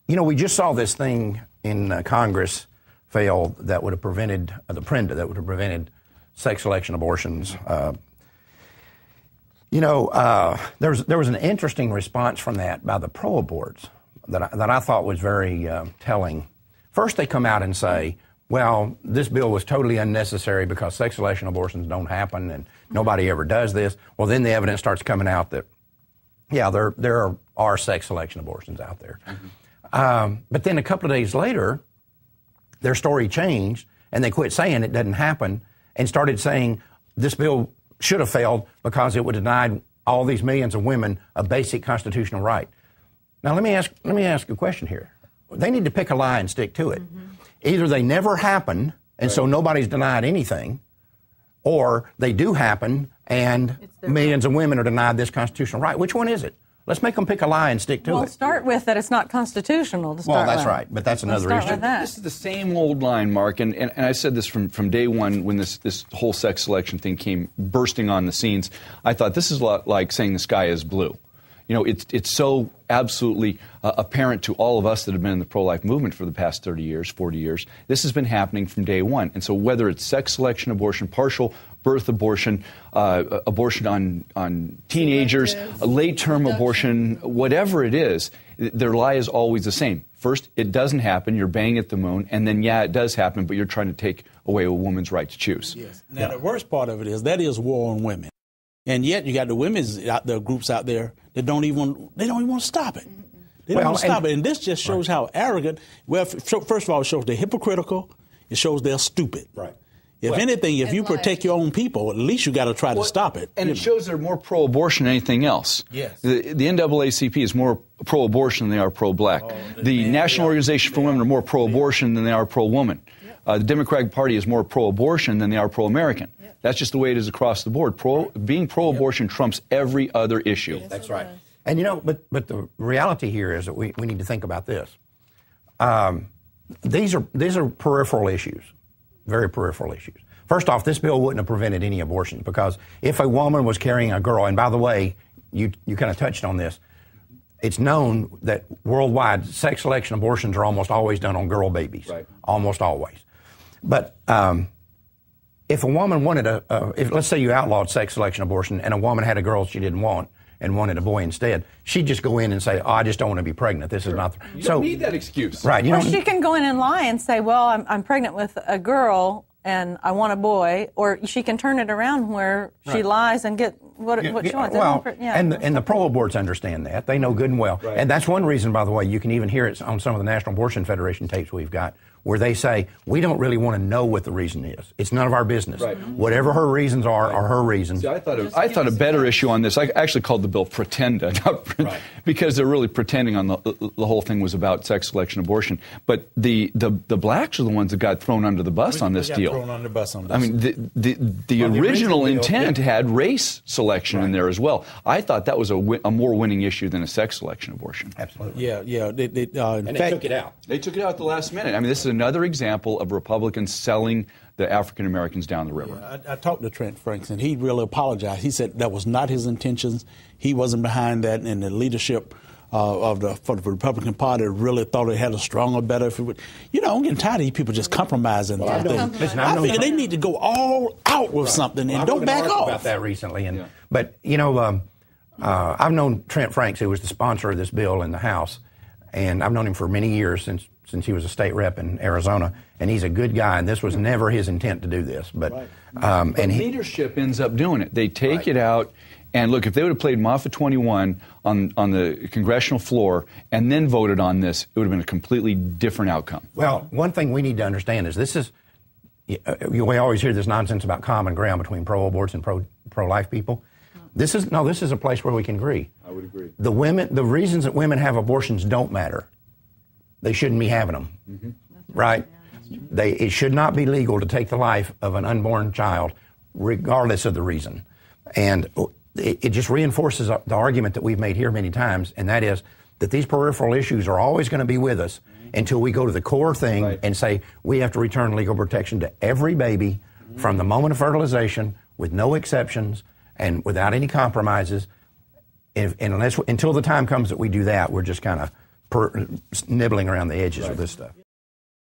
You know, we just saw this thing in Congress fail that would have prevented the PRENDA, that would have prevented sex selection abortions. There was an interesting response from that by the pro-aborts that I thought was very telling. First, they come out and say, well, this bill was totally unnecessary because sex selection abortions don't happen and nobody ever does this. Well, then the evidence starts coming out that, yeah, there are sex selection abortions out there. But then a couple of days later, their story changed and they quit saying it doesn't happen and started saying this bill should have failed because it would have denied all these millions of women a basic constitutional right. Now, let me ask a question here. They need to pick a lie and stick to it. Either they never happen, and so nobody's denied anything, or they do happen, and millions of women are denied this constitutional right. Which one is it? Let's make them pick a lie and stick to it. Well, start with that it's not constitutional to start Well, that's with. right, but that's another issue. This is the same old line, Mark, and I said this from day one when this whole sex selection thing came bursting on the scenes. I thought this is a lot like saying the sky is blue. You know, it's so absolutely apparent to all of us that have been in the pro-life movement for the past 30 years, 40 years. This has been happening from day one. And so whether it's sex selection abortion, partial birth abortion, abortion on teenagers, late-term abortion, whatever it is, their lie is always the same. First, it doesn't happen, you're banging at the moon, and then, yeah, it does happen, but you're trying to take away a woman's right to choose. Yes. Now, the worst part of it is that is war on women. And yet you got the women's groups out there that don't even want to stop it. They don't want to stop it. And this just shows how arrogant. Well, first of all, it shows they're hypocritical. It shows they're stupid. Right. If anything, if you protect your own people, at least you got to try to stop it. And it shows they're more pro-abortion than anything else. Yes. The NAACP is more pro-abortion than they are pro-black. The National Organization for Women are more pro-abortion than they are pro-woman. The Democratic Party is more pro-abortion than they are pro-American. That's just the way it is across the board. Being pro-abortion trumps every other issue. That's right. And, you know, but the reality here is that we need to think about this. These are peripheral issues, very peripheral issues. First off, this bill wouldn't have prevented any abortions because if a woman was carrying a girl, and by the way, you kind of touched on this, it's known that worldwide sex selection abortions are almost always done on girl babies. Right. Almost always. But if a woman wanted let's say you outlawed sex selection abortion and a woman had a girl she didn't want and wanted a boy instead, she'd just go in and say, I just don't want to be pregnant. This is not. You don't need that excuse. Right. Or she can go in and lie and say, well, I'm pregnant with a girl and I want a boy. Or she can turn it around where she lies and get what she wants. Well, and the pro-aborts understand that. They know good and well. Right. And that's one reason, by the way, you can even hear it on some of the National Abortion Federation tapes we've got, where they say, we don't really want to know what the reason is. It's none of our business. Right. Whatever her reasons are her reasons. See, I thought a better issue on this, I actually called the bill Pretenda, because they're really pretending on the whole thing was about sex selection abortion. But the blacks are the ones that got thrown under the bus on this deal. Thrown under the bus on this. I mean, the original intent had race selection in there as well. I thought that was a more winning issue than a sex selection abortion. Absolutely. Yeah. They took it out. They took it out at the last minute. I mean, this is another example of Republicans selling the African Americans down the river. Yeah, I talked to Trent Franks, and he really apologized. He said that was not his intentions. He wasn't behind that, and the leadership for the Republican Party really thought it had a stronger, better. I'm getting tired of these people just compromising. I think they need to go all out with something and don't back off. About that recently, but I've known Trent Franks, who was the sponsor of this bill in the House, and I've known him for many years since he was a state rep in Arizona, and he's a good guy, and this was never his intent to do this. But leadership ends up doing it. They take it out, and look, if they would have played Moffitt 21 on the congressional floor and then voted on this, it would have been a completely different outcome. Well, one thing we need to understand is we always hear this nonsense about common ground between pro-aborts and pro-life people. This is a place where we can agree. I would agree. The reasons that women have abortions don't matter. They shouldn't be having them, right? It should not be legal to take the life of an unborn child, regardless of the reason. And it just reinforces the argument that we've made here many times, and that is that these peripheral issues are always going to be with us until we go to the core thing and say we have to return legal protection to every baby from the moment of fertilization with no exceptions and without any compromises. Until the time comes that we do that, we're just kind of nibbling around the edges of this stuff.